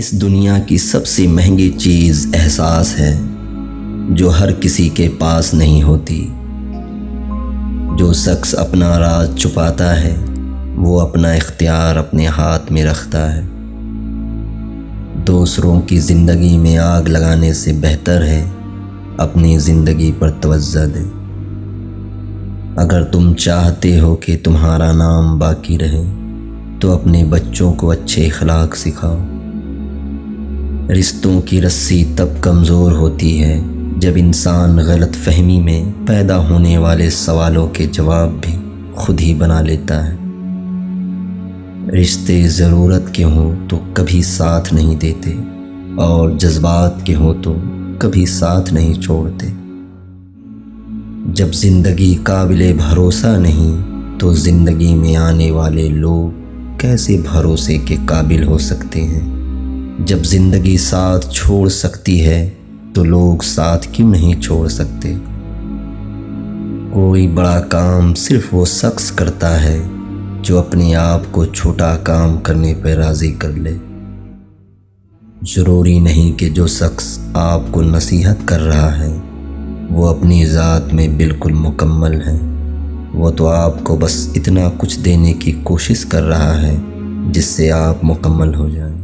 اس دنیا کی سب سے مہنگی چیز احساس ہے، جو ہر کسی کے پاس نہیں ہوتی۔ جو شخص اپنا راز چھپاتا ہے وہ اپنا اختیار اپنے ہاتھ میں رکھتا ہے۔ دوسروں کی زندگی میں آگ لگانے سے بہتر ہے اپنی زندگی پر توجہ دے۔ اگر تم چاہتے ہو کہ تمہارا نام باقی رہے تو اپنے بچوں کو اچھے اخلاق سکھاؤ۔ رشتوں کی رسی تب کمزور ہوتی ہے جب انسان غلط فہمی میں پیدا ہونے والے سوالوں کے جواب بھی خود ہی بنا لیتا ہے۔ رشتے ضرورت کے ہوں تو کبھی ساتھ نہیں دیتے، اور جذبات کے ہوں تو کبھی ساتھ نہیں چھوڑتے۔ جب زندگی قابل بھروسہ نہیں تو زندگی میں آنے والے لوگ کیسے بھروسے کے قابل ہو سکتے ہیں؟ جب زندگی ساتھ چھوڑ سکتی ہے تو لوگ ساتھ کیوں نہیں چھوڑ سکتے؟ کوئی بڑا کام صرف وہ شخص کرتا ہے جو اپنے آپ کو چھوٹا کام کرنے پر راضی کر لے۔ ضروری نہیں کہ جو شخص آپ کو نصیحت کر رہا ہے وہ اپنی ذات میں بالکل مکمل ہے۔ وہ تو آپ کو بس اتنا کچھ دینے کی کوشش کر رہا ہے جس سے آپ مکمل ہو جائیں۔